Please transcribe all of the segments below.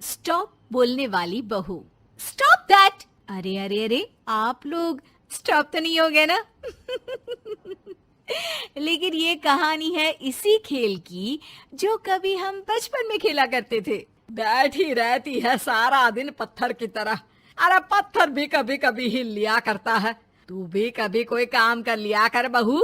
Stop बोलने वाली बहू। Stop that. अरे अरे अरे, आप लोग स्टॉप तो नहीं हो गए ना? लेकिन ये कहानी है इसी खेल की जो कभी हम बचपन में खेला करते थे। बैठी रहती है सारा दिन पत्थर की तरह। अरे पत्थर भी कभी कभी हिल लिया करता है। तू भी कभी कोई काम कर लिया कर बहू।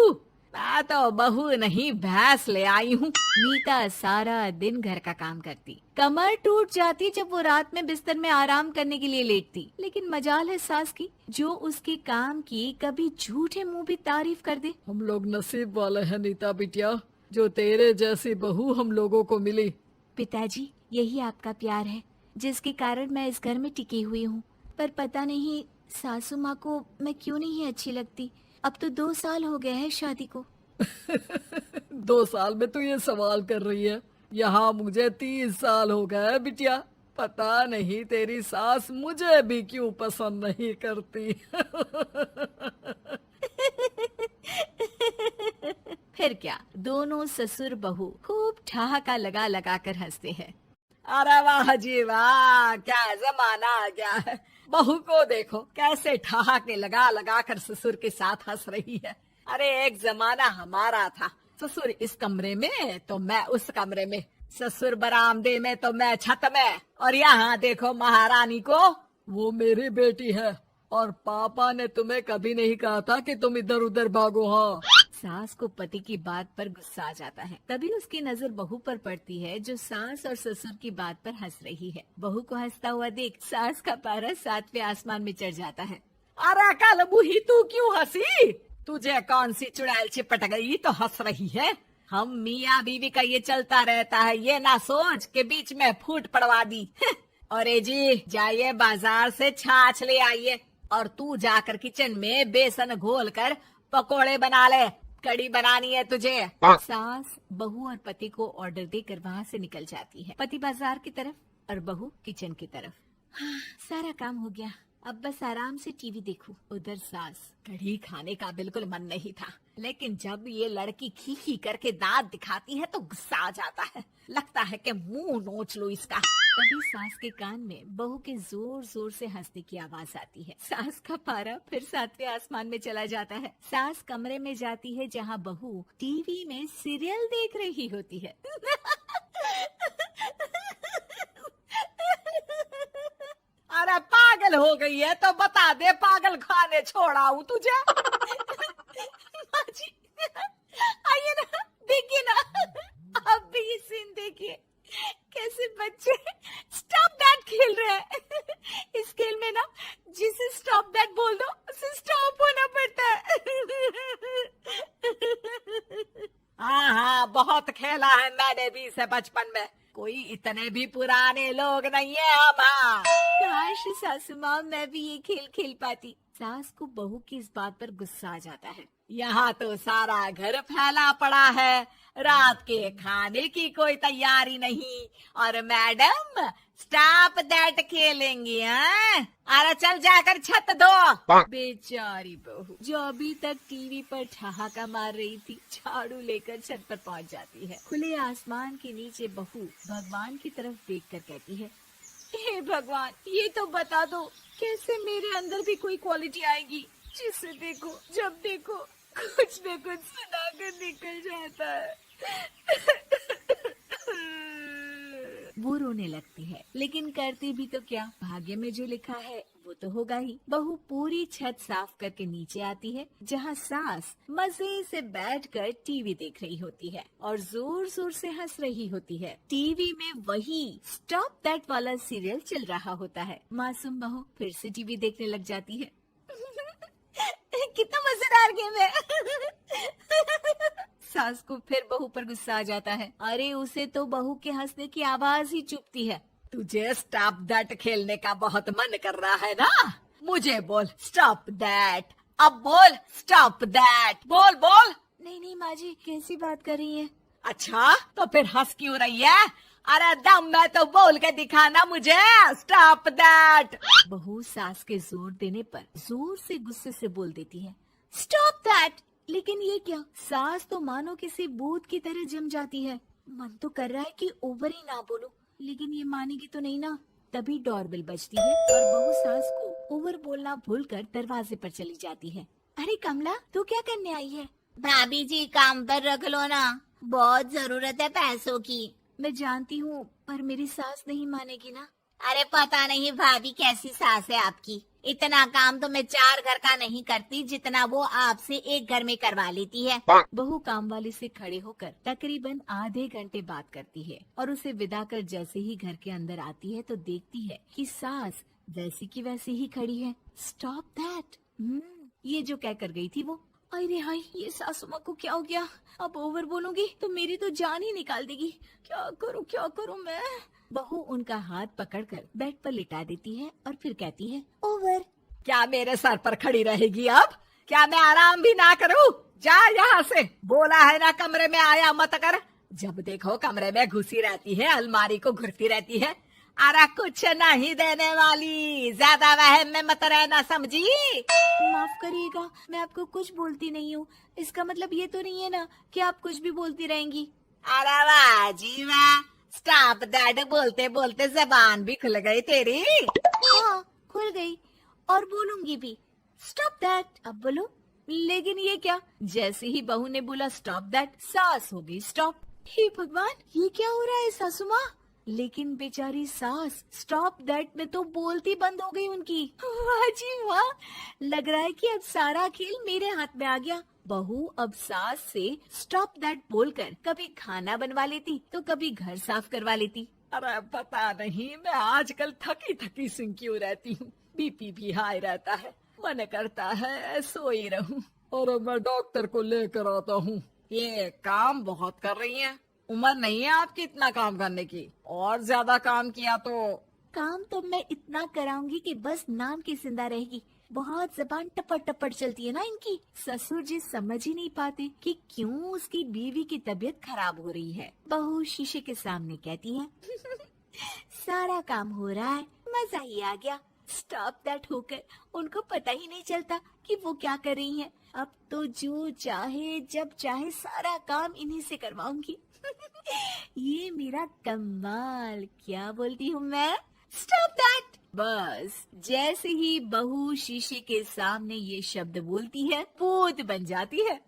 मैं तो बहू नहीं भैंस ले आई हूँ। मीता सारा दिन घर का काम करती, कमर टूट जाती जब वो रात में बिस्तर में आराम करने के लिए लेटती। लेकिन मजाल है सास की, जो उसके काम की कभी झूठे मुंह भी तारीफ कर दे। हम लोग नसीब वाले हैं नीता बिटिया, जो तेरे जैसी बहू हम लोगों को मिली। पिताजी, यही आपका प्यार है जिसके कारण मैं इस घर में टिकी हुई हूँ। पर पता नहीं सासू माँ को मैं क्यों नहीं अच्छी लगती। अब तो 2 साल हो गए हैं शादी को। 2 साल में तू ये सवाल कर रही है? यहाँ मुझे 30 साल हो गए बिटिया। पता नहीं तेरी सास मुझे भी क्यों पसंद नहीं करती। फिर क्या, दोनों ससुर बहू खूब ठहाका लगा लगा कर हंसते हैं। अरे वाह जी वाह, क्या जमाना आ गया है। बहू को देखो कैसे ठहाके लगा लगा कर ससुर के साथ हंस रही है। अरे एक जमाना हमारा था, ससुर इस कमरे में तो मैं उस कमरे में, ससुर बरामदे में तो मैं छत में। और यहाँ देखो महारानी को, वो मेरी बेटी है। और पापा ने तुम्हें कभी नहीं कहा था कि तुम इधर उधर भागो। हाँ, सास को पति की बात पर गुस्सा आ जाता है। तभी उसकी नजर बहू पर पड़ती है जो सास और ससुर की बात पर हंस रही है। बहू को हंसता हुआ देख सास का पारा 7वें आसमान में चढ़ जाता है। अरे कल बुही तू क्यों हंसी? तुझे कौन सी चुड़ैल चिपट गई तो हंस रही है? हम मियाँ बीवी का ये चलता रहता है, ये ना सोच के बीच में फूट पड़वा दी। अरे जी जाइए बाजार से छाछ ले आइए, और तू जाकर किचन में बेसन घोल कर पकोड़े बना ले, कड़ी बनानी है तुझे। सास बहू और पति को ऑर्डर देकर वहाँ से निकल जाती है। पति बाजार की तरफ और बहू किचन की तरफ। हाँ, सारा काम हो गया, अब बस आराम से टीवी देखूं। उधर सास, कढ़ी खाने का बिल्कुल मन नहीं था, लेकिन जब ये लड़की खी खी करके दांत दिखाती है तो गुस्सा आ जाता है। लगता है कि मुंह नोच लो इसका। तभी सास के कान में बहू के जोर जोर से हंसने की आवाज आती है। सास का पारा फिर 7वें आसमान में चला जाता है। सास कमरे में जाती है जहाँ बहू टीवी में सीरियल देख रही होती है। अरे पागल हो गई है तो बता दे, पागल खाने छोड़ाऊं तुझे? माँ जी, आइए ना, देखिए ना, आप भी ये सीन देखिए, कैसे बच्चे स्टॉप दैट खेल रहे हैं। इस खेल में ना जिसे स्टॉप दैट बोल दो उसे स्टॉप होना पड़ता है। हाँ हाँ, बहुत खेला है मैंने भी इसे बचपन में। कोई इतने भी पुराने लोग नहीं है हम। हाँ, काश सासू माँ मैं भी ये खेल खेल पाती। सास को बहू की इस बात पर गुस्सा आ जाता है। यहाँ तो सारा घर फैला पड़ा है, रात के खाने की कोई तैयारी नहीं, और मैडम स्टॉप दैट खेलेंगी। हाँ, अरे चल जाकर छत धो। बेचारी बहू जो अभी तक टीवी पर ठहाका मार रही थी, झाड़ू लेकर छत पर पहुंच जाती है। खुले आसमान के नीचे बहू भगवान की तरफ देखकर कहती है, हे भगवान, ये तो बता दो कैसे मेरे अंदर भी कोई क्वालिटी आएगी जिसे देखो जब देखो कुछ न कुछ सुनाकर निकल जाता है। वो रोने लगती है, लेकिन करती भी तो क्या, भाग्य में जो लिखा है वो तो होगा ही। बहू पूरी छत साफ करके नीचे आती है जहाँ सास मजे से बैठकर टीवी देख रही होती है और जोर जोर से हंस रही होती है। टीवी में वही स्टॉप दैट वाला सीरियल चल रहा होता है। मासूम बहू फिर से टीवी देखने लग जाती है। कितना मजेदार गेम है। सास को फिर बहू पर गुस्सा आ जाता है। अरे उसे तो बहू के हंसने की आवाज ही चुभती है। तुझे स्टॉप दैट खेलने का बहुत मन कर रहा है ना? मुझे बोल स्टॉप दैट, अब बोल स्टॉप दैट, बोल बोल। नहीं नहीं माँ जी, कैसी बात कर रही है? अच्छा तो फिर हंस क्यों रही है? अरे दम में तो बोल के दिखाना मुझे स्टॉप दैट। बहू सास के जोर देने पर जोर से गुस्से से बोल देती है, स्टॉप दैट। लेकिन ये क्या, सास तो मानो किसी भूत की तरह जम जाती है। मन तो कर रहा है कि ओवर ही ना बोलूं, लेकिन ये मानेगी तो नहीं ना। तभी डोरबेल बजती है और बहू सास को ओवर बोलना भूलकर दरवाजे पर चली जाती है। अरे कमला, तू क्या करने आई है? भाभी जी काम पर रख लो ना, बहुत जरूरत है पैसों की। मैं जानती हूँ, पर मेरी सास नहीं मानेगी ना। अरे पता नहीं भाभी कैसी सास है आपकी, इतना काम तो मैं 4 घर का नहीं करती जितना वो आपसे एक घर में करवा लेती है। बहू काम वाली से खड़े होकर तकरीबन आधे घंटे बात करती है और उसे विदा कर जैसे ही घर के अंदर आती है तो देखती है कि सास वैसी की वैसी ही खड़ी है। Stop that. ये जो कह कर गई थी वो। अरे हाय, ये सासू माँ को क्या हो गया? अब ओवर बोलूंगी तो मेरी तो जान ही निकाल देगी। क्या करूँ मैं? बहू उनका हाथ पकड़कर बेड पर लिटा देती है और फिर कहती है, ओवर। क्या मेरे सर पर खड़ी रहेगी अब? क्या मैं आराम भी ना करूं? जा यहाँ से, बोला है ना कमरे में आया मत कर। जब देखो कमरे में घुसी रहती है, अलमारी को घुरती रहती है। अरे कुछ नहीं देने वाली, ज्यादा वहम में मत रहना, समझी? माफ करिएगा, मैं आपको कुछ बोलती नहीं हूँ। इसका मतलब ये तो नहीं है ना कि आप कुछ भी बोलती रहेंगी। अरे वाह जी वाह, स्टॉप दैट बोलते बोलते जबान भी खुल गई तेरी। हाँ, खुल गई और बोलूंगी भी। Stop that. अब बोलो। लेकिन ये क्या? जैसे ही बहू ने बोला स्टॉप दैट, सास हो गई स्टॉप। हे भगवान, ये क्या हो रहा है सासू माँ? लेकिन बेचारी सास स्टॉप दैट में तो बोलती बंद हो गई उनकी। वाह जी वाह, लग रहा है कि अब सारा खेल मेरे हाथ में आ गया। बहू अब सास से स्टॉप दैट बोलकर कभी खाना बनवा लेती तो कभी घर साफ करवा लेती। अरे पता नहीं, मैं आजकल थकी थकी सी क्यों रहती हूँ। बीपी भी हाई रहता है, मन करता है सोई रहूं। और मैं डॉक्टर को लेकर आता हूँ। ये काम बहुत कर रही हैं, उम्र नहीं है आपकी इतना काम करने की। और ज्यादा काम किया तो काम तो मैं इतना कराऊंगी कि बस नाम की जिंदा रहेगी। बहुत जबान टपट टपट चलती है ना इनकी। ससुर जी समझ ही नहीं पाते कि क्यों उसकी बीवी की तबीयत खराब हो रही है। बहू शीशे के सामने कहती है, सारा काम हो रहा है, मजा ही आ गया। स्टॉप दैट होकर उनको पता ही नहीं चलता कि वो क्या कर रही हैं। अब तो जो चाहे जब चाहे सारा काम इन्हीं से करवाऊंगी। ये मेरा कमाल। क्या बोलती हूँ मैं? Stop that. बस जैसे ही बहू शीशे के सामने ये शब्द बोलती है, भूत बन जाती है।